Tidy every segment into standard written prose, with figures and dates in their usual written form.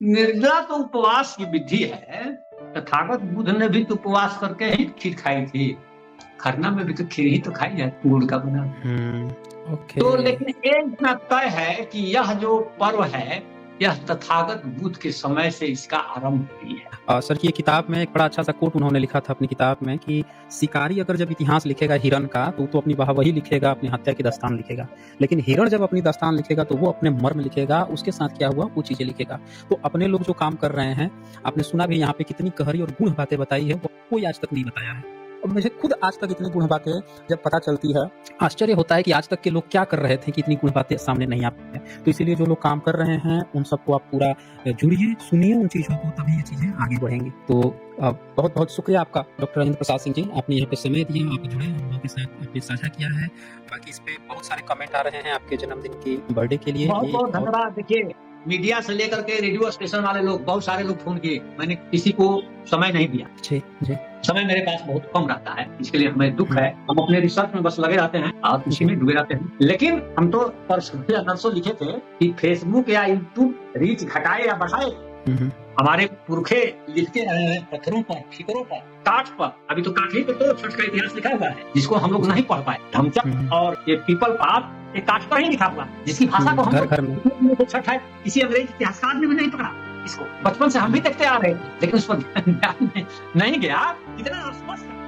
निर्जला तो उपवास की विधि है। तथागत बुद्ध ने भी तो उपवास करके ही खीर खाई थी। खरना में भी तो खीर ही तो खाई जाती गुड़ का बना। ओके। तो लेकिन एक इतना तय है कि यह जो पर्व है यह तथागत बुद्ध के समय से इसका आरंभ हुई है। सर की किताब में एक बड़ा अच्छा सा कोट उन्होंने लिखा था अपनी किताब में कि शिकारी अगर जब इतिहास लिखेगा हिरण का तो अपनी वाहवाही लिखेगा, अपनी हत्या की दास्तान लिखेगा, लेकिन हिरण जब अपनी दास्तान लिखेगा तो वो अपने मर्म लिखेगा, उसके साथ क्या हुआ वो चीजें लिखेगा। तो अपने लोग जो काम कर रहे हैं, आपने सुना भी यहाँ पे कितनी गहरी और गूढ़ बातें बताई है, वो कोई आज तक नहीं बताया है। और मुझे खुद आज तक इतनी गुण बातें जब पता चलती है, आश्चर्य होता है कि आज तक के लोग क्या कर रहे थे कि इतनी गुण बातें सामने नहीं आती हैं। तो इसीलिए जो लोग काम कर रहे हैं उन सबको आप पूरा जुड़िए, सुनिए उन चीज़ों को, तभी ये चीज़ें आगे बढ़ेंगी। तो बहुत बहुत शुक्रिया आपका डॉक्टर राजेंद्र प्रसाद सिंह जी, आपने यहाँ पे समय दिया, आप जुड़े, हम लोगों के साथ आपने साझा किया है। बाकी इस पे बहुत सारे कमेंट आ रहे हैं आपके जन्मदिन की बर्थडे के लिए। बहुत बहुत धन्यवाद। देखिए मीडिया से लेकर के रेडियो स्टेशन वाले लोग, बहुत सारे लोग फोन किए, मैंने किसी को समय नहीं दिया। जी जी, समय मेरे पास बहुत कम रहता है, इसके लिए हमें दुख है। हम अपने रिसर्च में बस लगे रहते हैं और उसी में डूबे रहते हैं। लेकिन हम तो परसों या नरसों लिखे थे कि फेसबुक या यूट्यूब रीच घटाए या बढ़ाए, हमारे पुरखे लिखते रहे हैं पत्थरों पर, ठिकरों पर, काठ पर। अभी तो काठ ही पे तो छठ का इतिहास लिखा हुआ है, जिसको हम लोग नहीं पढ़ पाए। धमचक और ये पीपल पात ये काठ पर ही लिखा हुआ, जिसकी भाषा को हम छठ है, किसी अंग्रेज इतिहासकार ने भी नहीं पकड़ा इसको। बचपन से हम भी देखते आ रहे, लेकिन उस पर ध्यान नहीं गया। कितना अस्पष्ट है।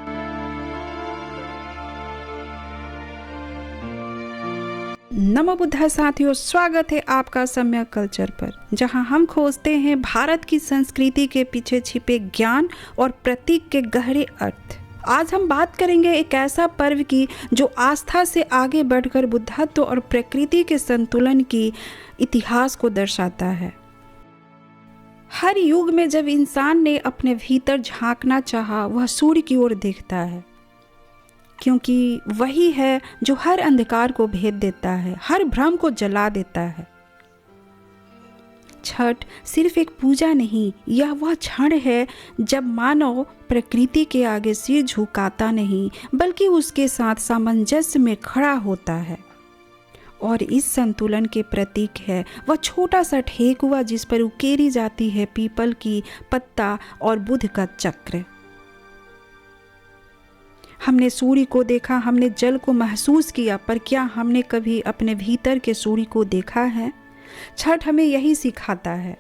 नमो बुद्धा साथियों, स्वागत है आपका सम्यक कल्चर पर, जहां हम खोजते हैं भारत की संस्कृति के पीछे छिपे ज्ञान और प्रतीक के गहरे अर्थ। आज हम बात करेंगे एक ऐसा पर्व की जो आस्था से आगे बढ़कर बुद्धत्व और प्रकृति के संतुलन की इतिहास को दर्शाता है। हर युग में जब इंसान ने अपने भीतर झांकना चाहा, वह सूर्य की ओर देखता है, क्योंकि वही है जो हर अंधकार को भेद देता है, हर भ्रम को जला देता है। छठ सिर्फ एक पूजा नहीं, यह वह क्षण है जब मानव प्रकृति के आगे सिर झुकाता नहीं, बल्कि उसके साथ सामंजस्य में खड़ा होता है। और इस संतुलन के प्रतीक है वह छोटा सा ठेकुआ जिस पर उकेरी जाती है पीपल की पत्ता और बुध का चक्र। हमने सूर्य को देखा, हमने जल को महसूस किया, पर क्या हमने कभी अपने भीतर के सूर्य को देखा है? छठ हमें यही सिखाता है।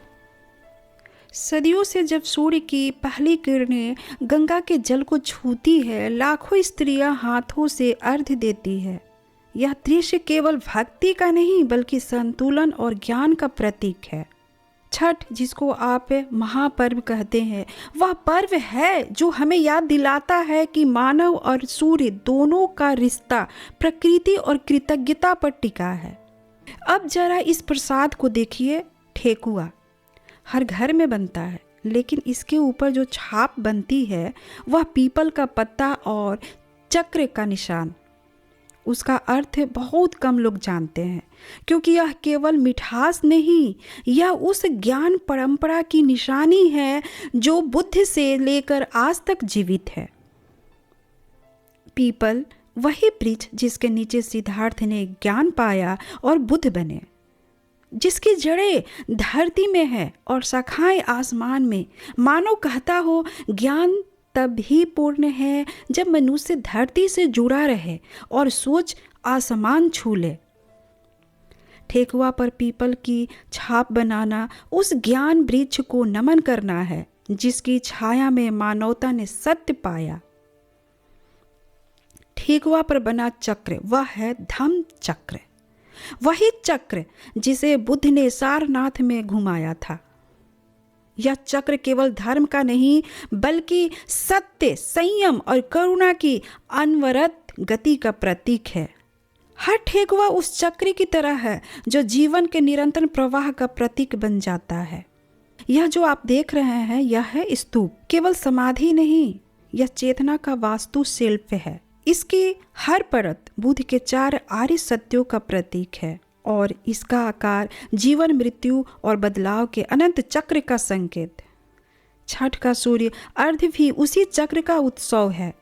सदियों से जब सूर्य की पहली किरणें गंगा के जल को छूती है, लाखों स्त्रियां हाथों से अर्घ्य देती है। यह दृश्य केवल भक्ति का नहीं बल्कि संतुलन और ज्ञान का प्रतीक है। छठ, जिसको आप महापर्व कहते हैं, वह पर्व है जो हमें याद दिलाता है कि मानव और सूर्य दोनों का रिश्ता प्रकृति और कृतज्ञता पर टिका है। अब जरा इस प्रसाद को देखिए। ठेकुआ हर घर में बनता है, लेकिन इसके ऊपर जो छाप बनती है वह पीपल का पत्ता और चक्र का निशान। उसका अर्थ बहुत कम लोग जानते हैं, क्योंकि यह केवल मिठास नहीं, यह उस ज्ञान परंपरा की निशानी है जो बुद्ध से लेकर आज तक जीवित है। पीपल वही वृक्ष जिसके नीचे सिद्धार्थ ने ज्ञान पाया और बुद्ध बने, जिसकी जड़ें धरती में है और शाखाएं आसमान में। मानो कहता हो, ज्ञान तब ही पूर्ण है जब मनुष्य धरती से जुड़ा रहे और सोच आसमान छू ले। ठेकुआ पर पीपल की छाप बनाना उस ज्ञान वृक्ष को नमन करना है जिसकी छाया में मानवता ने सत्य पाया। ठेकुआ पर बना चक्र वह है धम्म चक्र, वही चक्र जिसे बुद्ध ने सारनाथ में घुमाया था। यह चक्र केवल धर्म का नहीं बल्कि सत्य, संयम और करुणा की अनवरत गति का प्रतीक है। हर ठेकुआ उस चक्र की तरह है जो जीवन के निरंतर प्रवाह का प्रतीक बन जाता है। यह जो आप देख रहे हैं यह है स्तूप, केवल समाधि नहीं, यह चेतना का वास्तु शिल्प है। इसकी हर परत बुद्ध के 4 आर्य सत्यों का प्रतीक है और इसका आकार जीवन, मृत्यु और बदलाव के अनंत चक्र का संकेत। छठ का सूर्य अर्घ भी उसी चक्र का उत्सव है।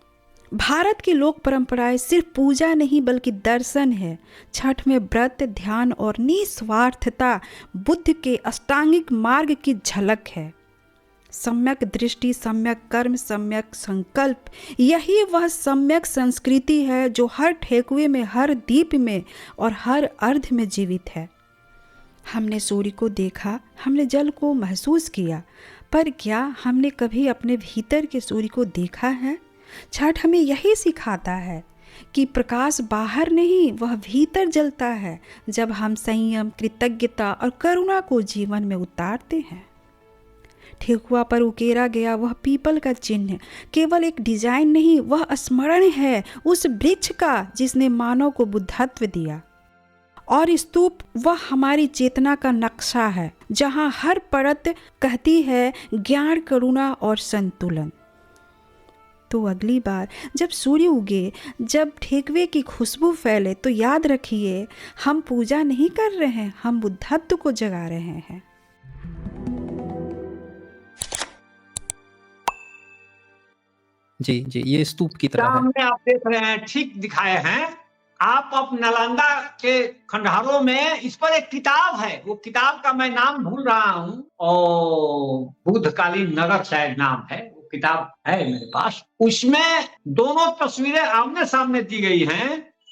भारत की लोक परंपराएं सिर्फ पूजा नहीं बल्कि दर्शन है। छठ में व्रत, ध्यान और निस्वार्थता बुद्ध के अष्टांगिक मार्ग की झलक है। सम्यक दृष्टि, सम्यक कर्म, सम्यक संकल्प, यही वह सम्यक संस्कृति है जो हर ठेकुए में, हर दीप में और हर अर्ध में जीवित है। हमने सूर्य को देखा, हमने जल को महसूस किया, पर क्या हमने कभी अपने भीतर के सूर्य को देखा है? छठ हमें यही सिखाता है कि प्रकाश बाहर नहीं, वह भीतर जलता है जब हम संयम, कृतज्ञता और करुणा को जीवन में उतारते हैं। ठेकुआ पर उकेरा गया वह पीपल का चिन्ह केवल एक डिजाइन नहीं, वह स्मरण है उस वृक्ष का जिसने मानव को बुद्धत्व दिया। और स्तूप वह हमारी चेतना का नक्शा है जहाँ हर परत कहती है ज्ञान, करुणा और संतुलन। तो अगली बार जब सूर्य उगे, जब ठेकुए की खुशबू फैले, तो याद रखिए हम पूजा नहीं कर रहे हैं, हम बुद्धत्व को जगा रहे हैं। जी जी, ये स्तूप की तरह है। सामने आप देख रहे हैं, ठीक दिखाए हैं आप। अब नालंदा के खंडहरों में इस पर एक किताब है, वो किताब का मैं नाम भूल रहा हूँ, और बुद्धकालीन नगर शायद नाम है, वो किताब है मेरे पास। उसमें दोनों तस्वीरें आमने सामने दी गई हैं।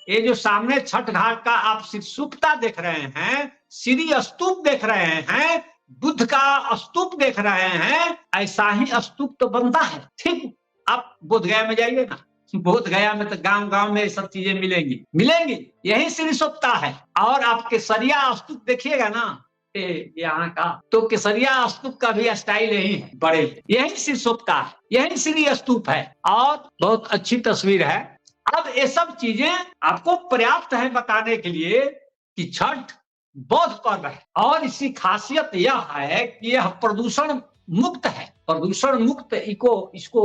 ये जो सामने छठ घाट का आप सुप्ता देख रहे हैं, श्री स्तूप देख रहे हैं, बुद्ध का स्तूप देख रहे हैं, ऐसा ही स्तूप तो बनता है। ठीक, आप बोध गया में जाइए ना, बोध गया में तो गांव गांव में सब चीजें मिलेंगी, यही श्री सुप्ता है। और आप केसरिया स्तूप देखिएगा ना यहाँ का, तो केसरिया स्तूप का भी स्टाइल यही है, बड़े यही श्री सुप्ता है, यही श्री स्तूप है, और बहुत अच्छी तस्वीर है। अब ये सब चीजें आपको पर्याप्त है बताने के लिए कि छठ बौद्ध पर्व है, और इसकी खासियत यह है कि यह प्रदूषण मुक्त है। प्रदूषण मुक्त इसको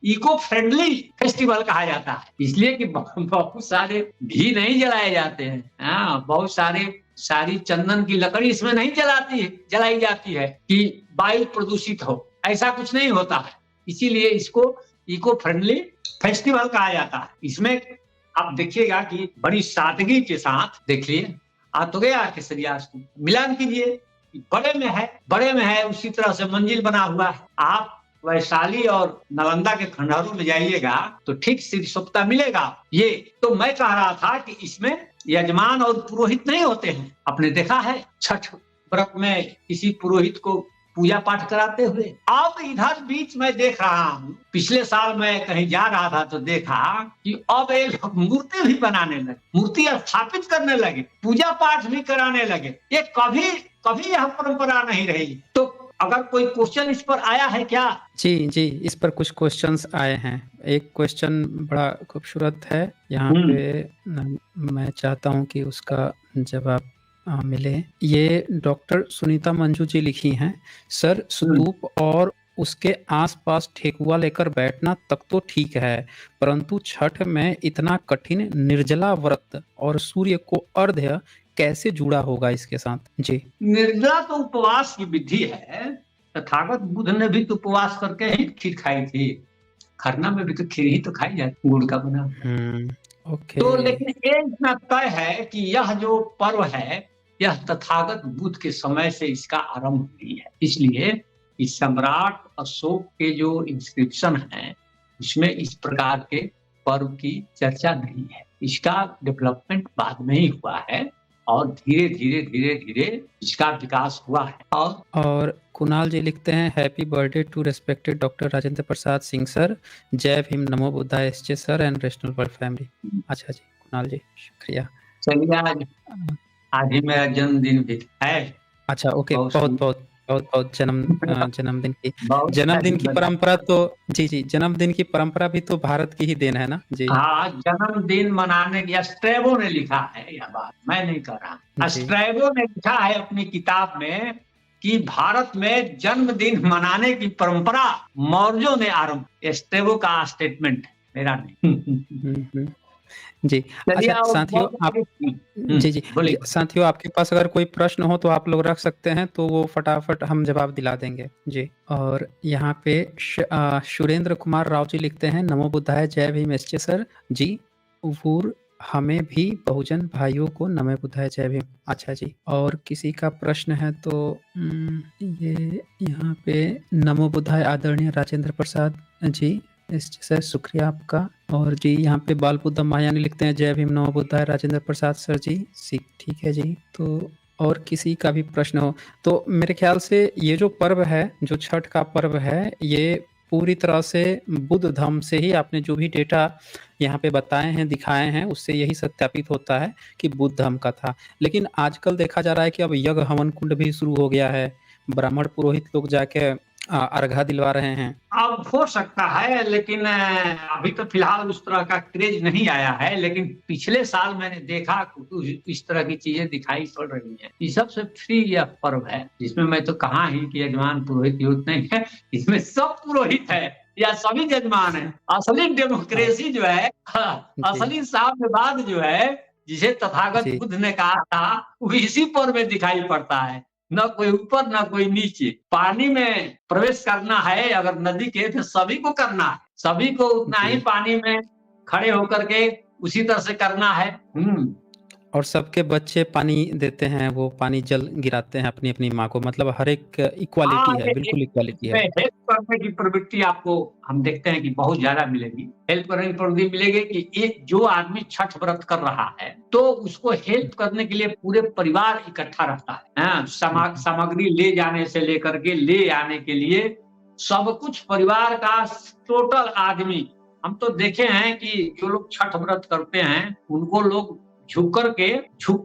इको फ्रेंडली फेस्टिवल कहा जाता है, इसलिए कि बहुत सारे घी नहीं जलाए जाते हैं। हाँ, बहुत सारी चंदन की लकड़ी इसमें नहीं जलाई जाती है कि वायु प्रदूषित हो, ऐसा कुछ नहीं होता है। इसीलिए इसको इको फ्रेंडली फेस्टिवल कहा जाता है। इसमें आप देखिएगा कि बड़ी सादगी के साथ देखिए, आ तो गया केसरिया स्तूप, मिलान कीजिए, बड़े में है उसी तरह से मंजिल बना हुआ है। आप वैशाली और नालंदा के खंडहरों में जाइएगा तो ठीक श्री सुप्ता मिलेगा। ये तो मैं कह रहा था कि इसमें यजमान और पुरोहित नहीं होते हैं। आपने देखा है छठ व्रत में किसी पुरोहित को पूजा पाठ कराते हुए। अब इधर बीच में देख रहा हूँ, पिछले साल मैं कहीं जा रहा था तो देखा कि अब एक मूर्ति भी बनाने लगे, मूर्ति स्थापित करने लगे, पूजा पाठ भी कराने लगे। ये कभी यह परंपरा नहीं रही। तो अगर कोई क्वेश्चन इस पर आया है क्या? जी, इस पर कुछ क्वेश्चंस आए हैं। एक क्वेश्चन बड़ा खूबसूरत है यहाँ पे, मैं चाहता हूँ कि उसका जवाब मिले। ये डॉक्टर सुनीता मंजू जी लिखी हैं, सर स्तूप और उसके आसपास ठेकुआ लेकर बैठना तक तो ठीक है, परंतु छठ में इतना कठिन निर्जला व्रत और सूर्य को अर्घ्य कैसे जुड़ा होगा इसके साथ? जी, निर्जला तो उपवास की विधि है। तथागत बुद्ध ने भी तो उपवास करके ही खीर खाई थी। खरना में भी तो खीर ही तो खाई जाती, गुड़ का बना। ओके। तो लेकिन ये इतना तय है कि यह जो पर्व है यह तथागत बुद्ध के समय से इसका आरंभ हुई है। इसलिए इस सम्राट अशोक के जो इंस्क्रिप्शन है उसमें इस प्रकार के पर्व की चर्चा नहीं है। इसका डेवलपमेंट बाद में ही हुआ है और धीरे-धीरे इसका विकास हुआ है। और कुणाल जी लिखते हैं, happy birthday to respected doctor Rajendra Prasad Singh sir, जय भीम, नमो बुद्धाय SJ sir and rational world family. अच्छा जी, कुणाल जी शुक्रिया। चलिए, आज ही मेरा जन्मदिन भी है। अच्छा, ओके, बहुत जन्मदिन की परंपरा तो जी, जन्मदिन की परंपरा भी तो भारत की ही देन है ना जी। हाँ, जन्मदिन मनाने की स्ट्रैबो ने लिखा है, यह बात मैं नहीं कह रहा। स्ट्रैबो ने लिखा है अपनी किताब में कि भारत में जन्मदिन मनाने की परंपरा मौर्यों ने आरंभ। स्ट्रैबो का स्टेटमेंट, मेरा नहीं। जी। चलिए अच्छा और साथियों आप जी, जी। जी, बोलिए। साथियों आपके पास अगर कोई प्रश्न हो तो आप लोग रख सकते हैं, तो वो फटाफट हम जवाब दिला देंगे। जी, और यहाँ पे सुरेंद्र कुमार राव जी लिखते हैं, नमो बुद्धाय, जय भीम एसचे सर। जी, वूर हमें भी बहुजन भाइयों को नमो बुद्धाय, जय भीम। अच्छा जी, और किसी का प्रश्न है तो ये यहाँ पे नमो बुद्धाय आदरणीय राजेंद्र प्रसाद जी, एसचे सर शुक्रिया आपका। और जी यहाँ पे बाल बुद्धा मायानी लिखते हैं, जय भीम नमो बुद्धाय राजेंद्र प्रसाद सर जी। ठीक है जी। तो और किसी का भी प्रश्न हो तो मेरे ख्याल से ये जो पर्व है, जो छठ का पर्व है, ये पूरी तरह से बुद्ध धर्म से ही आपने जो भी डेटा यहाँ पे बताए हैं, दिखाए हैं, उससे यही सत्यापित होता है कि बुद्ध धर्म का था। लेकिन आजकल देखा जा रहा है कि अब यज्ञ हवन कुंड भी शुरू हो गया है, ब्राह्मण पुरोहित लोग जाके अर्घा दिलवा रहे हैं। अब हो सकता है, लेकिन अभी तो फिलहाल उस तरह का क्रेज नहीं आया है, लेकिन पिछले साल मैंने देखा कुछ इस तरह की चीजें दिखाई पड़ रही हैं। ये सबसे फ्री यह पर्व है, जिसमें मैं तो कहा ही कि यजमान पुरोहित युक्त नहीं है, इसमें सब पुरोहित है या सभी यजमान है। असली डेमोक्रेसी जो है, असली साम्यवाद जो है, जिसे तथागत जी। बुद्ध ने कहा था, वो इसी पर्व में दिखाई पड़ता है। न कोई ऊपर न कोई नीचे। पानी में प्रवेश करना है अगर नदी के, तो सभी को करना है, सभी को उतना ही जी। पानी में खड़े होकर के उसी तरह से करना है। और सबके बच्चे पानी देते हैं, वो पानी जल गिराते हैं अपनी अपनी माँ को, मतलब हर एक इक्वालिटी है, बिल्कुल इक्वालिटी है। हेल्प करने की प्रवृत्ति आपको हम देखते हैं कि बहुत ज्यादा मिलेगी। हेल्प करने की प्रवृत्ति मिलेगी कि एक जो आदमी छठ व्रत कर रहा है तो उसको हेल्प करने के लिए पूरे परिवार इकट्ठा रहता है। सामग्री ले जाने से लेकर के ले आने के लिए सब कुछ परिवार का टोटल आदमी। हम तो देखे हैं कि जो लोग छठ व्रत करते हैं उनको लोग झुक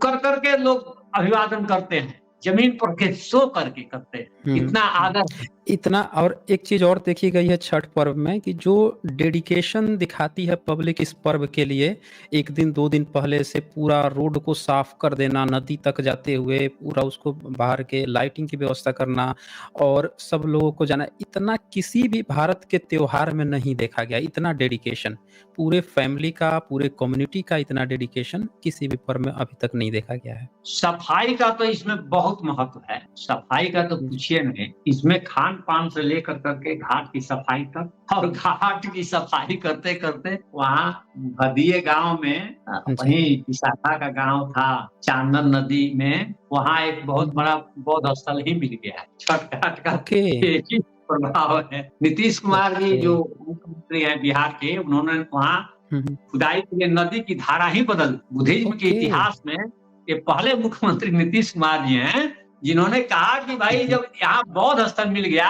कर करके लोग अभिवादन करते हैं, जमीन पर के सो करके करते हैं, इतना आदर। इतना। और एक चीज और देखी गई है छठ पर्व में कि जो डेडिकेशन दिखाती है पब्लिक इस पर्व के लिए, एक दिन 2 दिन पहले से पूरा रोड को साफ कर देना, नदी तक जाते हुए पूरा उसको बाहर के लाइटिंग की व्यवस्था करना और सब लोगों को जाना, इतना किसी भी भारत के त्योहार में नहीं देखा गया। इतना डेडिकेशन पूरे फैमिली का, पूरे कम्युनिटी का, इतना डेडिकेशन किसी भी पर्व में अभी तक नहीं देखा गया है। सफाई का तो इसमें बहुत महत्व है, सफाई का तो पूछिए नहीं। इसमें खान पान से लेकर करके घाट की सफाई तक, और घाट की सफाई करते करते वहाँ भदिये गांव में, वहीं विशाखा का गांव था, चांदन नदी में, वहाँ एक बहुत बड़ा बौद्ध स्थल ही मिल गया है। छठ घाट का एक ही प्रभाव है। नीतीश कुमार जी जो मुख्यमंत्री हैं बिहार के, उन्होंने वहाँ खुदाई के लिए नदी की धारा ही बदल। बुद्धिज्म के इतिहास में ये पहले मुख्यमंत्री नीतीश कुमार जी हैं जिन्होंने कहा कि भाई जब यहाँ बौद्ध स्थल मिल गया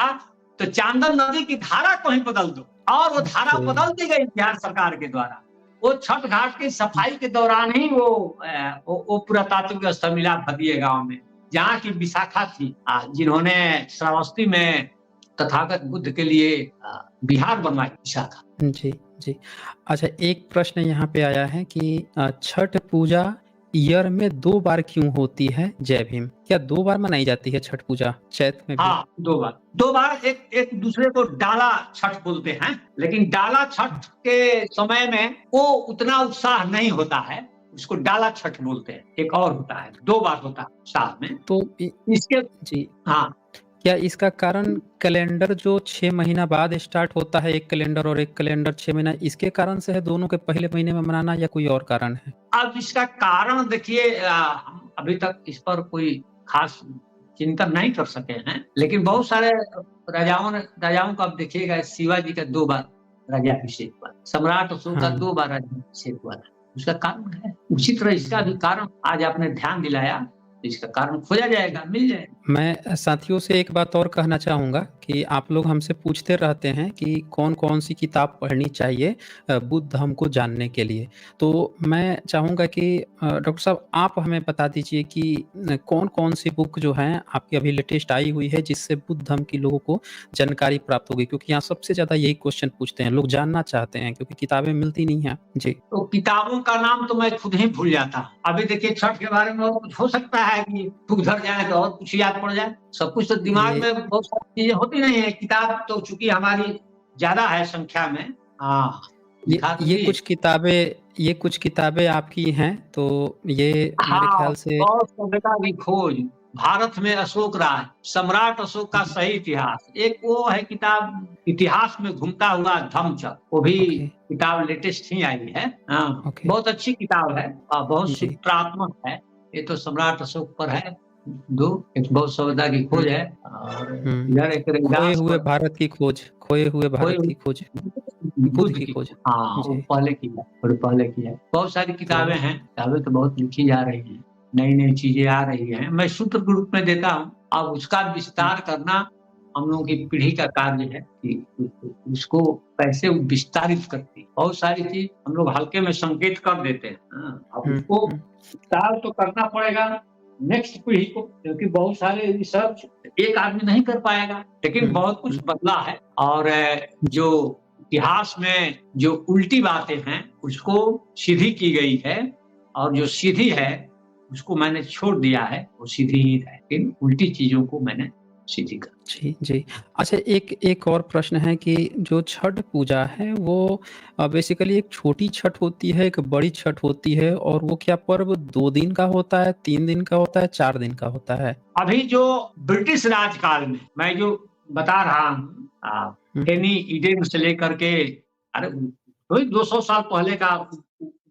तो चांदन नदी की धारा को ही बदल दो, और वो धारा बदल दी गई बिहार सरकार के द्वारा। वो छठ घाट की सफाई के दौरान ही वो पुरातात्विक स्थल मिला भदिये गांव में, जहाँ की विशाखा थी, जिन्होंने श्रावस्ती में तथागत बुद्ध के लिए बिहार बनवाई विशाखा। जी जी। अच्छा, एक प्रश्न यहाँ पे आया है कि छठ पूजा ईयर में 2 बार क्यों होती है? जय भीम। क्या 2 बार मनाई जाती है छठ पूजा चैत में भी? हाँ, 2 बार एक दूसरे को डाला छठ बोलते हैं, लेकिन डाला छठ के समय में वो उतना उत्साह नहीं होता है, उसको डाला छठ बोलते हैं। एक और होता है, 2 बार होता है साल में। तो इसके जी हाँ, क्या इसका कारण कैलेंडर जो 6 महीना बाद स्टार्ट होता है, एक कैलेंडर और एक कैलेंडर 6 महीना, इसके कारण से है दोनों के पहले महीने में मनाना, या कोई और कारण है? अब इसका कारण देखिए, हम अभी तक इस पर कोई खास चिंतन नहीं कर सके हैं, लेकिन बहुत सारे राजाओं का आप देखिएगा, शिवाजी का 2 बार राज्याभिषेक हुआ, सम्राट अशोक का 2 बार राज्याभिषेक हुआ था। उसका कारण है। उसी तरह इसका भी कारण आज आपने ध्यान दिलाया, इसका कारण खोजा जाएगा, मिल जाएगा। मैं साथियों से एक बात और कहना चाहूँगा कि आप लोग हमसे पूछते रहते हैं कि कौन-कौन सी किताब पढ़नी चाहिए बुद्ध धर्म को जानने के लिए। तो मैं चाहूँगा कि डॉक्टर साहब आप हमें बता दीजिए कि कौन-कौन सी बुक जो हैं आपकी अभी लेटेस्ट आई हुई है जिससे बुद्ध धर्म के लोगों को जानकारी प्राप्त होगी? क्योंकि यहाँ सबसे ज़्यादा यही क्वेश्चन पूछते हैं, लोग जानना चाहते हैं क्योंकि किताबें मिलती नहीं हैं। जी। तो किताबों का नाम तो मैं खुद ही भूल जाता हूँ। अभी देखिए छठ के बारे में और कुछ हो सकता है कि उधर जाए तो और कुछ याद पड़ जाए। सब कुछ तो दिमाग में बहुत सारी चीजें होती नहीं है। किताब तो चूंकि हमारी ज्यादा है संख्या में। हाँ, ये कुछ किताबें ये कुछ किताबें आपकी हैं, तो ये मेरे हाँ, ख्याल से और सभ्यता की खोज, भारत में अशोक राय, सम्राट अशोक का सही इतिहास, एक वो है किताब इतिहास में घूमता हुआ धम्मचक्र, वो भी ओके, किताब लेटेस्ट ही आई है। हाँ, ओके, बहुत अच्छी किताब है और बहुत जी। चित्रात्मक है। ये तो सम्राट अशोक पर है, दो एक बहुत सभ्यता की खोज है, और इधर एक खोए रविदास हुए पर भारत की खोज, खोए हुए कोई भारत की खोज, बुद्ध बुद्ध की की खोज। खोज। हाँ, वो जी, पहले की है, थोड़ी पहले की है। बहुत सारी तो किताबें हैं, किताबें तो बहुत लिखी जा रही हैं, नई-नई चीज़ें आ रही हैं। मैं सूत्र के रूप में देता हूँ, अब उसका हुँ, विस्तार करना हम लोगों की पीढ़ी का कार्य है कि उसको कैसे विस्तारित करती है। बहुत सारी चीज़ हम लोग हल्के में संकेत कर देते हैं। हाँ, अब हुँ, उसको हुँ, विस्तार तो करना पड़ेगा नेक्स्ट पीढ़ी को, क्योंकि बहुत सारे रिसर्च एक आदमी नहीं कर पाएगा, लेकिन हुँ, बहुत कुछ हुँ, बदला है। और जो इतिहास में जो उल्टी बातें हैं, उसको सीधी की गई है, और जो सीधी है, उसको मैंने छोड़ दिया है, वो सीधी ही है, लेकिन उल्टी चीज़ों को मैंने सीधी कर जी, जी। अच्छा, एक एक और प्रश्न है कि जो छठ पूजा है वो बेसिकली एक छोटी छठ होती है, एक बड़ी छठ होती है, और वो क्या पर्व 2 दिन का होता है, 3 दिन का होता है, 4 दिन का होता है? अभी जो ब्रिटिश राजकाल में मैं जो बता रहा हूँ, हुँ, एनी ईडेन से लेकर के, अरे वही 200 साल पहले का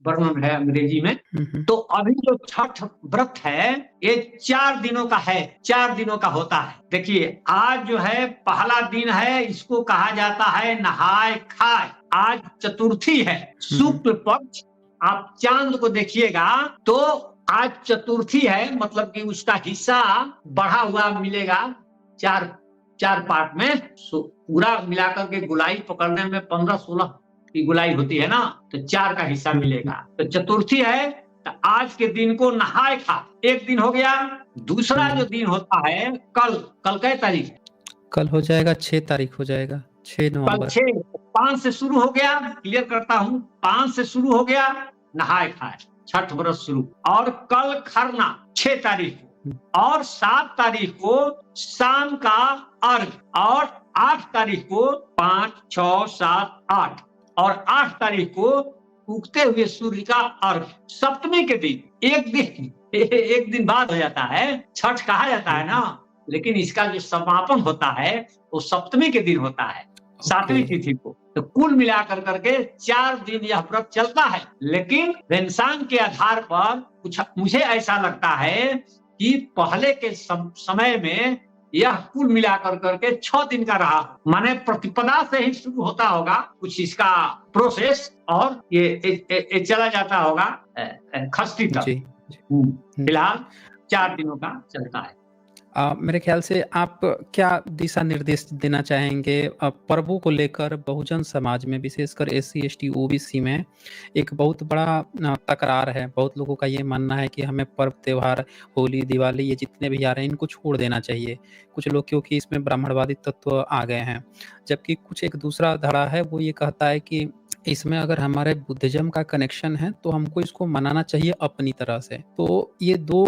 वर्णन है अंग्रेजी में। हुँ, हुँ, तो अभी जो छठ व्रत है, ये 4 दिनों का है, 4 दिनों का होता है। देखिए, आज जो है पहला दिन है, इसको कहा जाता है नहाय खाए। आज चतुर्थी है, हुँ, हुँ, शुक्ल पक्ष। आप चांद को देखिएगा तो आज चतुर्थी है, मतलब कि उसका हिस्सा बढ़ा हुआ मिलेगा, 4 पार्ट में। पूरा मिलाकर के गोलाई पकड़ने में 15-16 की गोलाई होती है ना, तो 4 का हिस्सा हुँ, मिलेगा। हुँ, तो चतुर्थी है, तो आज के दिन को नहाय खा, एक दिन हो गया। दूसरा जो हुँ। दिन होता है कल, कल कै तारीख है? कल हो जाएगा, 6 तारीख हो जाएगा, 6 कल नवंबर। 6, 5 से शुरू हो गया, क्लियर करता हूँ, 5 से शुरू हो गया नहाय खाए, छठ व्रत शुरू। और कल खरना 6 तारीख हुँ, को, और 7 तारीख को शाम का अर्घ, और 8 तारीख को 5, 6, 7, 8, और 8 तारीख को उगते हुए सूर्य का अर्घ। सप्तमी के दिन एक दिन एक दिन बाद हो जाता है, छठ कहा जाता हुँ, है ना, लेकिन इसका जो समापन होता है वो सप्तमी के दिन होता है, ओके। 7वीं तिथि को। तो कुल मिलाकर करके 4 दिन यह व्रत चलता है। लेकिन रेनेसां के आधार पर कुछ मुझे ऐसा लगता है कि पहले के समय में यह कुल मिलाकर करके 6 दिन का रहा, माने प्रतिपदा से ही शुरू होता होगा कुछ इसका प्रोसेस, और ये चला जाता होगा खष्टी तक। जी, जी। हुँ। फिलहाल 4 दिनों का चलता है। मेरे ख़्याल से आप क्या दिशा निर्देश देना चाहेंगे पर्वों को लेकर? बहुजन समाज में, विशेषकर एससी, एसटी, ओबीसी में एक बहुत बड़ा तकरार है। बहुत लोगों का ये मानना है कि हमें पर्व त्योहार, होली, दिवाली, ये जितने भी आ रहे हैं इनको छोड़ देना चाहिए। कुछ लोग क्योंकि इसमें ब्राह्मणवादी तत्व आ गए हैं। जबकि कुछ एक दूसरा धड़ा है, वो ये कहता है कि इसमें अगर हमारे बुद्धिज़्म का कनेक्शन है तो हमको इसको मनाना चाहिए अपनी तरह से। तो ये 2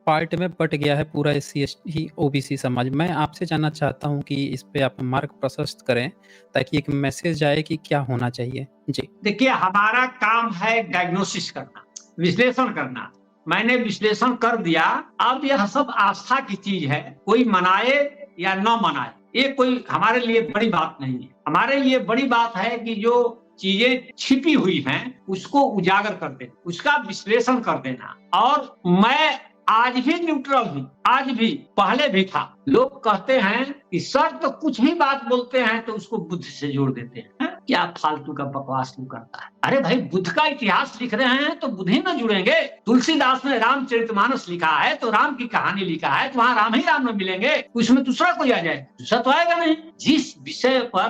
पार्ट में बँट गया है पूरा एससी, एसटी, ओबीसी समाज। मैं आपसे जानना चाहता हूँ कि इस पे आप मार्ग प्रशस्त करें, ताकि एक मैसेज जाए कि क्या होना चाहिए? जी। देखिए, हमारा काम है डायग्नोसिस करना, विश्लेषण करना। मैंने विश्लेषण कर दिया, अब यह सब आस्था की चीज है, कोई मनाए या न मनाए, ये कोई हमारे लिए बड़ी बात नहीं है। हमारे लिए बड़ी बात है कि जो चीजें छिपी हुई हैं उसको उजागर कर देना, उसका विश्लेषण कर देना। और मैं आज भी न्यूट्रल हूँ, आज भी, पहले भी था। लोग कहते हैं कि सर तो कुछ भी बात बोलते हैं तो उसको बुद्ध से जोड़ देते हैं। क्या फालतू का बकवास क्यों करता है? अरे भाई, बुद्ध का इतिहास लिख रहे हैं तो बुद्ध ही में जुड़ेंगे। तुलसीदास ने रामचरितमानस लिखा है तो राम की कहानी लिखा है, तो वहां राम ही राम में मिलेंगे, उसमें दूसरा कोई आ जाए? दूसरा तो आएगा नहीं। जिस विषय पर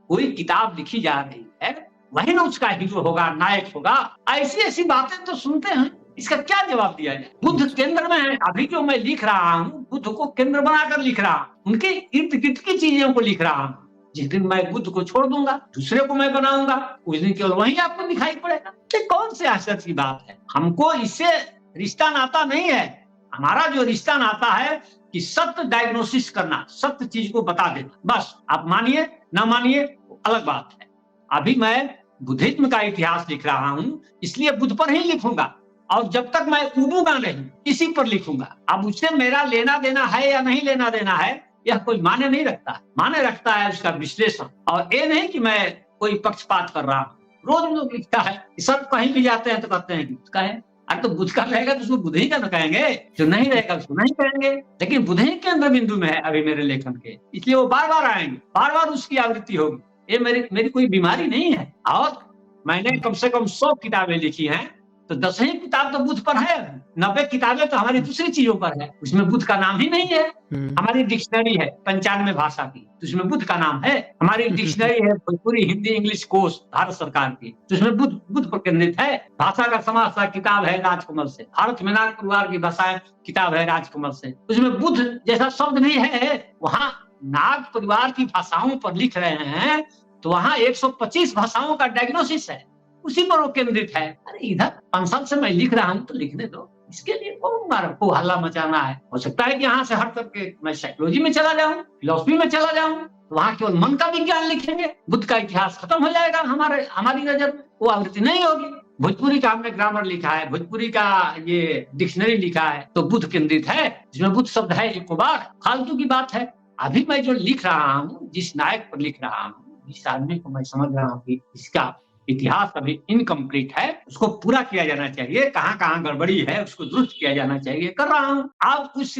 कोई किताब लिखी जा रही है वही ना उसका हीरो होगा, नायक होगा। ऐसी ऐसी बातें तो सुनते हैं, इसका क्या जवाब दिया जाए? बुद्ध केंद्र में है। अभी जो मैं लिख रहा हूँ, बुद्ध को केंद्र बनाकर लिख रहा हूँ, उनके इर्द गिर्द की चीजों को लिख रहा हूँ। जिस दिन मैं बुद्ध को छोड़ दूंगा, दूसरे को मैं बनाऊंगा, उस दिन केवल वही आपको दिखाई पड़ेगा। ये कौन से आश्चर्य की बात है? हमको इससे रिश्ता नाता नहीं है। हमारा जो रिश्ता नाता है कि सत्य डायग्नोसिस करना, सत्य चीज को बता देना। बस आप मानिए ना मानिए अलग बात है। अभी मैं बुद्धिज्म का इतिहास लिख रहा हूँ, इसलिए बुद्ध पर ही लिखूंगा, और जब तक मैं उबूंगा नहीं, इसी पर लिखूंगा। अब उससे मेरा लेना देना है या नहीं लेना देना है, यह कोई माने नहीं रखता। माने रखता है उसका विश्लेषण, और ये नहीं कि मैं कोई पक्षपात कर रहा हूँ। रोज लोग लिखता है, सब कहीं भी जाते हैं तो कहते हैं कि बुद्ध का है। अरे तो बुद्ध का रहेगा तो उसको बुद्ध ही का ना कहेंगे, जो नहीं रहेगा उसको नहीं कहेंगे। लेकिन बुद्ध ही केंद्र बिंदु में है अभी मेरे लेखन के, इसलिए वो बार बार आएंगे, बार बार उसकी आवृत्ति होगी। ये मेरी कोई बीमारी नहीं है। और मैंने कम से कम 100 किताबें लिखी हैं, तो 10 ही किताब तो बुद्ध पर है, 90 किताबें तो हमारी दूसरी चीजों पर है, उसमें बुद्ध का नाम ही नहीं है। हमारी डिक्शनरी है 95 भाषा की, तो उसमें बुद्ध का नाम है। हमारी डिक्शनरी है पूरी हिंदी इंग्लिश कोर्स भारत सरकार की, तो उसमें बुद्ध पर केंद्रित है। भाषा का समाज किताब है राजकमल से, भारत में नाग परिवार की भाषाएं किताब है राजकमल से, उसमें बुद्ध जैसा शब्द नहीं है। वहाँ नाग परिवार की भाषाओं पर लिख रहे हैं, तो वहाँ 125 भाषाओं का डायग्नोसिस है, उसी पर वो केंद्रित है। अरे इधर 5 साल से मैं लिख रहा हूँ तो लिखने दो, इसके लिए को हल्ला मचाना है। हो सकता है कि यहाँ से हट करके मैं साइकोलॉजी में चला जाऊँ, फिलोसफी में चला जाऊँ, तो वहाँ केवल मन का विज्ञान लिखेंगे, बुद्ध का इतिहास खत्म हो जाएगा हमारी नजर में, वो आवृत्ति नहीं होगी। भोजपुरी का हमने ग्रामर लिखा है, भोजपुरी का ये डिक्शनरी लिखा है, तो बुद्ध केंद्रित है, जिसमें बुद्ध शब्द है 1 बार। फालतू की बात है। अभी मैं जो लिख रहा हूँ, जिस नायक पर लिख रहा हूँ, जिस आदमी को मैं समझ रहा हूँ कि इसका इतिहास अभी इनकम्प्लीट है, उसको पूरा किया जाना चाहिए, कहाँ कहाँ गड़बड़ी है उसको दुरुस्त किया जाना चाहिए, कर रहा हूँ। आप उस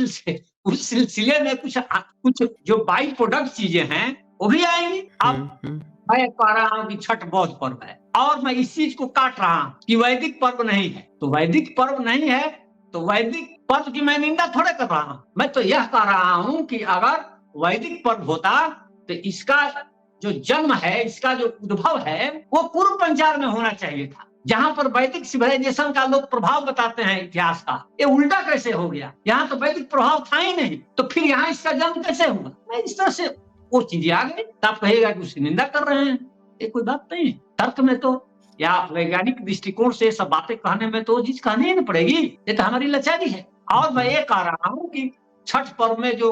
सिलसिले में कुछ जो बाई प्रोडक्ट चीजें हैं वो भी आएंगी। अब मैं कह रहा हूँ कि छठ बौद्ध पर्व है, और मैं इस चीज को काट रहा हूँ कि वैदिक पर्व नहीं है, तो वैदिक पर्व नहीं है तो वैदिक पर्व की मैं निंदा थोड़े कर रहा हूँ। मैं तो यह कह रहा हूँ कि अगर वैदिक पर्व होता तो इसका जो जन्म है, इसका जो उद्भव है, वो पूर्व पंचाल में होना चाहिए था, जहां पर वैदिक सिविलाइजेशन का लोग प्रभाव बताते हैं इतिहास का। ये उल्टा कैसे हो गया? यहाँ तो वैदिक प्रभाव था ही नहीं, तो फिर यहाँ इसका जन्म कैसे हुआ? मैं इस तरह से वो चीजें आ गई, तो आप कहेगा कि उसकी निंदा कर रहे हैं, ये कोई बात नहीं है। तर्क में तो या वैज्ञानिक दृष्टिकोण से सब बातें कहने में तो चीज कहनी ही नहीं पड़ेगी, ये तो हमारी लाचारी है। और मैं ये कह रहा हूँ कि छठ पर्व में जो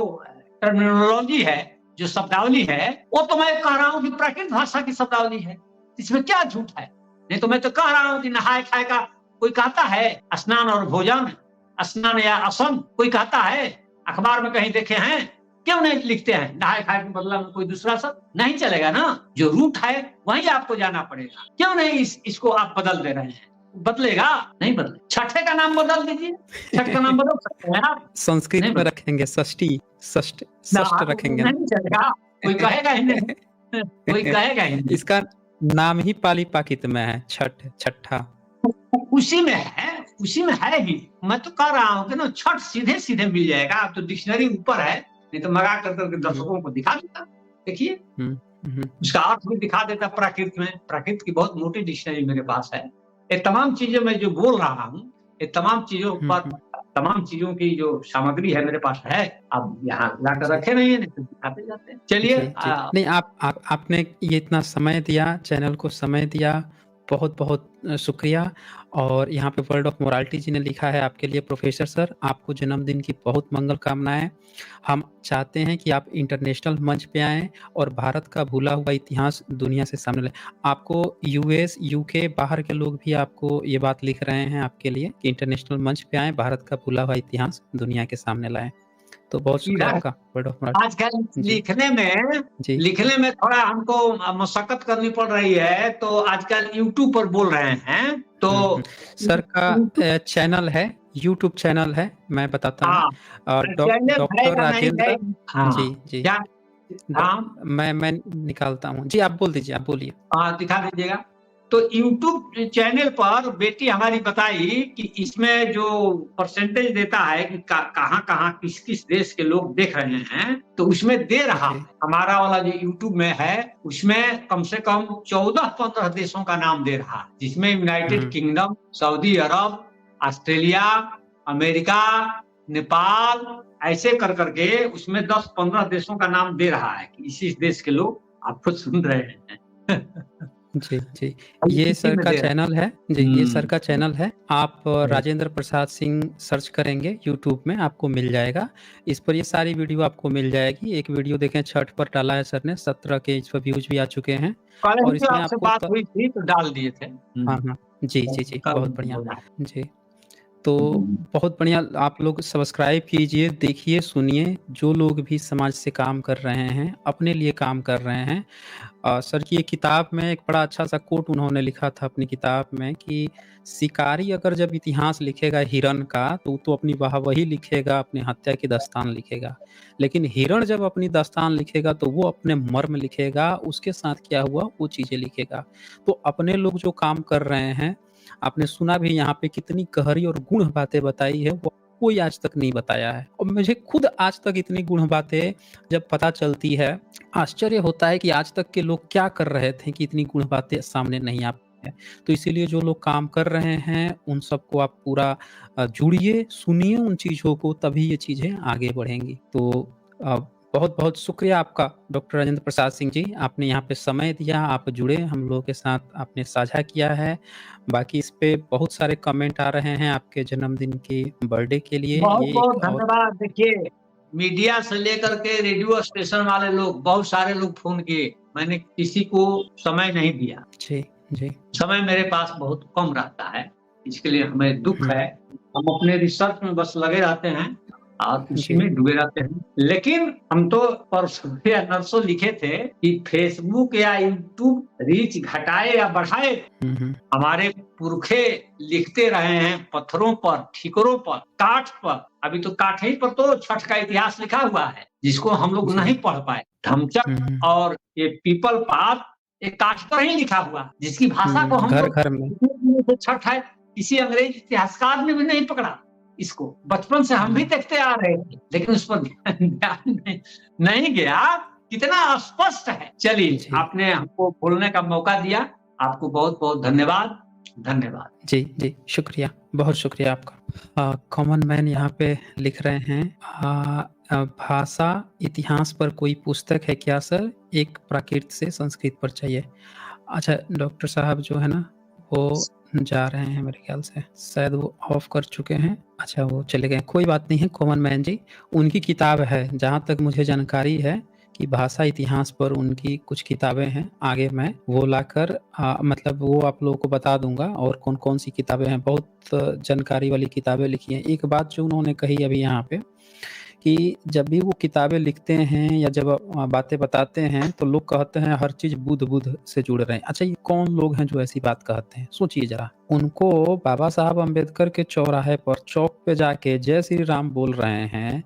टर्मिनोलॉजी है, जो शब्दावली है, वो तो मैं कह रहा हूँ कि प्राकृत भाषा की शब्दावली है, इसमें क्या झूठ है? नहीं तो मैं तो कह रहा हूँ कि नहाए खाए का कोई कहता है स्नान और भोजन, स्नान या आसन कोई कहता है, अखबार में कहीं देखे हैं? क्यों नहीं लिखते हैं? नहाए खाए के बदला में कोई दूसरा शब्द नहीं चलेगा ना, जो रूट है वहीं आपको जाना पड़ेगा। क्यों नहीं इसको आप बदल दे रहे हैं? बदलेगा? नहीं बदले। छठे का नाम बदल दीजिए, छठ का नाम बदल सकते हैं आप, संस्कृत में रखेंगे, षष्ठी रखेंगे, नहीं चलेगा, कोई कहेगा ही नहीं, कोई कहेगा ही नहीं। इसका नाम ही पाली पाकित में है, छठा उसी में है ही। मैं तो कह रहा हूँ कि ना छठ सीधे मिल जाएगा। अब तो डिक्शनरी ऊपर है, नहीं तो मंगा करके दर्शकों को दिखा देता, देखिए उसका अर्थ भी दिखा देता। प्राकृत में, प्राकृत की बहुत मोटी डिक्शनरी मेरे पास है। ये तमाम चीजें मैं जो बोल रहा हूँ, ये तमाम चीजों पर, तमाम चीजों की जो सामग्री है मेरे पास है। अब यहाँ लाकर रखे नहीं है, नहीं तो दिखाते जाते हैं। चलिए नहीं, आपने ये इतना समय दिया, चैनल को समय दिया, बहुत बहुत शुक्रिया। और यहाँ पे वर्ल्ड ऑफ मोरालिटी जी ने लिखा है आपके लिए, प्रोफेसर सर आपको जन्मदिन की बहुत मंगल कामनाएं। हम चाहते हैं कि आप इंटरनेशनल मंच पे आएँ और भारत का भूला हुआ इतिहास दुनिया से सामने लाएं। आपको यूएस, यूके, बाहर के लोग भी आपको ये बात लिख रहे हैं आपके लिए कि इंटरनेशनल मंच पे आएँ, भारत का भूला हुआ इतिहास दुनिया के सामने लाएं। तो बहुत शुक्रिया आपका वर्ल्ड ऑफ मोरालिटी। आजकल लिखने में थोड़ा हमको मशक्कत करनी पड़ रही है, तो आजकल यूट्यूब पर बोल रहे हैं। तो सर का चैनल है, यूट्यूब चैनल है, मैं बताता हूँ, और डॉक्टर राजेंद्र जी मैं निकालता हूँ जी, आप बोल दीजिए, आप बोलिए। दिखा दीजिएगा। तो यूट्यूब चैनल पर बेटी हमारी बताई कि इसमें जो परसेंटेज देता है कि कहाँ किस किस देश के लोग देख रहे हैं, तो उसमें दे रहा है। हमारा वाला जो यूट्यूब में है उसमें कम से कम 14-15 देशों का नाम दे रहा है, जिसमें यूनाइटेड किंगडम, सऊदी अरब, ऑस्ट्रेलिया, अमेरिका, नेपाल, ऐसे कर करके उसमें 10-15 देशों का नाम दे रहा है कि इसी देश के लोग आपको सुन रहे हैं। जी, जी। और ये किसी सर में का दे रहे चैनल है। जी, ये सर का चैनल है। आप हैं। राजेंद्र प्रसाद सिंह सर्च करेंगे यूट्यूब में, आपको मिल जाएगा। इस पर ये सारी वीडियो आपको मिल जाएगी। एक वीडियो देखें छठ पर डाला है सर ने, 17 के इस पर व्यूज़ भी आ चुके हैं कल और ही इसमें आपसे आपको बात हुई थी तो डाल दिए थे। हाँ, हाँ। जी, जी, जी। कल बहुत बढ़िया। बोला। जी। तो बहुत बढ़िया, आप लोग सब्सक्राइब कीजिए, देखिए, सुनिए, जो लोग भी समाज से काम कर रहे हैं, अपने लिए काम कर रहे हैं। सर की एक किताब में एक बड़ा अच्छा-सा कोट उन्होंने लिखा था अपनी किताब में कि शिकारी अगर जब इतिहास लिखेगा हिरन का, तो अपनी वाहवाही लिखेगा, अपनी हत्या की दास्तान लिखेगा। लेकिन हिरण जब अपनी दास्तान लिखेगा, तो वो अपने मर्म लिखेगा, उसके साथ क्या हुआ, वो चीज़ें लिखेगा। तो अपने लोग जो काम कर रहे हैं, आपने सुना भी यहाँ पे कितनी गहरी और गूढ़ बातें बताई है, वो कोई आज तक नहीं बताया है और मुझे खुद आज तक इतनी गूढ़ बातें जब पता चलती है, आश्चर्य होता है कि आज तक के लोग क्या कर रहे थे कि इतनी गूढ़ बातें सामने नहीं आ पाई हैं। तो इसीलिए जो लोग काम कर रहे हैं, उन सबको आप पूरा जुड़िए, सुनिए उन चीज़ों को, तभी ये चीज़ें आगे बढ़ेंगी। तो अ, बहुत-बहुत शुक्रिया आपका डॉक्टर राजेंद्र प्रसाद सिंह जी, आपने यहाँ पे समय दिया, आप जुड़े, हम लोगों के साथ आपने साझा किया है। बाकी इस पे बहुत सारे कमेंट आ रहे हैं आपके जन्मदिन की बर्थडे के लिए, बहुत ये बहुत एक और धन्यवाद। देखिए, मीडिया से लेकर के रेडियो स्टेशन वाले लोग, बहुत सारे लोग फोन किए, मैंने किसी को समय नहीं दिया। जी, जी। समय मेरे पास बहुत कम रहता है, इसके लिए हमें दुःख हुँ, है। हम अपने रिसर्च में बस लगे रहते हैं और उसी जी। में डूबे रहते हैं। लेकिन हम तो परसों या नरसों लिखे थे कि फेसबुक या यूट्यूब रीच घटाए या बढ़ाए, हुँ, हुँ। हमारे पुरखे लिखते रहे हैं पत्थरों पर, ठीकरों पर, काठ पर। अभी तो काठ ही पर तो छठ का इतिहास लिखा हुआ है, जिसको हम लोग जी। नहीं पढ़ पाए। धमचक हुँ, हुँ। और ये पीपल पात, ये काठ पर ही लिखा हुआ, जिसकी भाषा को हम लोग घर-घर में। इतने दिनों से छठ है, किसी अंग्रेज इतिहासकार ने भी नहीं पकड़ा इसको। बचपन से हम भी हुँ, देखते आ रहे थे, लेकिन उस पर ध्यान नहीं गया। कितना स्पष्ट है। चलिए, जी। आपने हमको बोलने का मौका दिया, आपको बहुत-बहुत धन्यवाद। धन्यवाद। जी, जी, शुक्रिया, बहुत शुक्रिया आपका। कॉमन मैन यहाँ पे लिख रहे हैं भाषा इतिहास पर कोई पुस्तक है क्या सर? एक प्राकृत से संस्कृत पर चाहिए। अच्छा, डॉक्टर साहब जो है ना, वो जा रहे हैं मेरे ख़्याल से, शायद वो ऑफ कर चुके हैं। अच्छा, वो चले गए, कोई बात नहीं है कॉमन मैन जी, उनकी किताब है, जहाँ तक मुझे जानकारी है कि भाषा इतिहास पर उनकी कुछ किताबें हैं, आगे मैं वो लाकर मतलब वो आप लोगों को बता दूँगा और कौन-कौन सी किताबें हैं, बहुत जानकारी वाली किताबें लिखी हैं। एक बात जो उन्होंने कही अभी यहाँ पे कि जब भी वो किताबें लिखते हैं या जब बातें बताते हैं, तो लोग कहते हैं हर चीज़ बुध-बुध से जुड़ रहे हैं। अच्छा, ये कौन लोग हैं जो ऐसी बात कहते हैं? सोचिए ज़रा। उनको बाबा साहब अम्बेडकर के चौराहे पर चौक पे जाके जय श्री राम बोल रहे हैं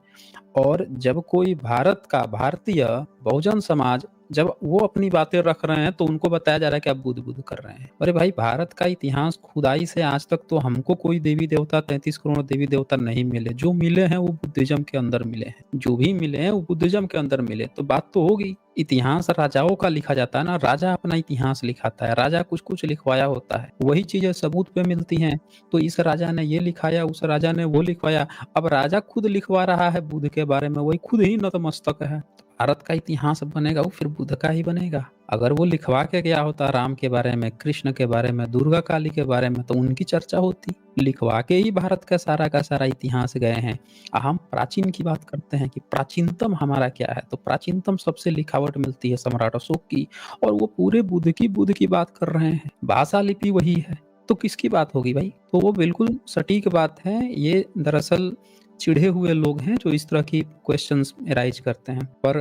और जब कोई भारत का भारतीय बहुजन समाज जब वो अपनी बातें रख रहे हैं, तो उनको बताया जा रहा है कि आप बुध-बुध कर रहे हैं। अरे भाई, भारत का इतिहास खुदाई से आज तक तो हमको कोई देवी-देवता 33 करोड़ देवी-देवता नहीं मिले। जो मिले हैं वो बुद्धिज़्म के अंदर मिले हैं। जो भी मिले हैं वो बुद्धिज़्म के अंदर मिले। तो बात तो होगी। इतिहास राजाओं का लिखा जाता है ना, राजा अपना इतिहास लिखाता है, राजा कुछ-कुछ लिखवाया होता है। वही चीज़ें सबूत पे मिलती हैं। तो इस राजा ने ये लिखाया, उस राजा ने वो लिखवाया। अब राजा खुद लिखवा रहा है बुध के बारे में, वही खुद ही नतमस्तक है। भारत का इतिहास बनेगा वो फिर बुद्ध का ही बनेगा। अगर वो लिखवा के गया होता राम के बारे में, कृष्ण के बारे में, दुर्गा काली के बारे में, तो उनकी चर्चा होती। लिखवा के ही भारत का सारा इतिहास गए हैं। हम प्राचीन की बात करते हैं कि प्राचीनतम हमारा क्या है, तो प्राचीनतम सबसे लिखावट मिलती है सम्राट अशोक की और वो पूरे बुद्ध की बात कर रहे हैं। भाषा लिपि वही है, तो किसकी बात होगी भाई? तो वो बिल्कुल सटीक बात है। ये दरअसल चिढ़े हुए लोग हैं जो इस तरह की क्वेश्चंस राइज करते हैं। पर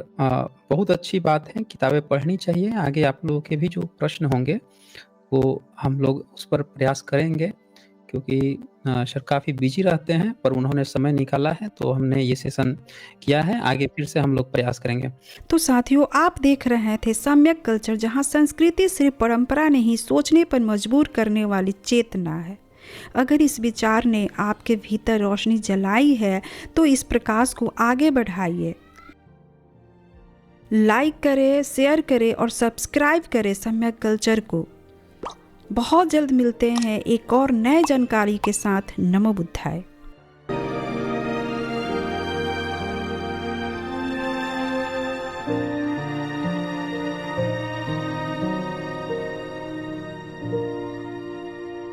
बहुत अच्छी बात है, किताबें पढ़नी चाहिए। आगे आप लोगों के भी जो प्रश्न होंगे वो हम लोग उस पर प्रयास करेंगे, क्योंकि सर काफ़ी बिजी रहते हैं, पर उन्होंने समय निकाला है तो हमने ये सेशन किया है। आगे फिर से हम लोग प्रयास करेंगे। तो साथियों, आप देख रहे थे सम्यक कल्चर, जहां संस्कृति सिर्फ परंपरा नहीं, सोचने पर मजबूर करने वाली चेतना है। अगर इस विचार ने आपके भीतर रोशनी जलाई है तो इस प्रकाश को आगे बढ़ाइए। लाइक करें, शेयर करें और सब्सक्राइब करें सम्यक कल्चर को। बहुत जल्द मिलते हैं एक और नए जानकारी के साथ। नमो बुद्धाय।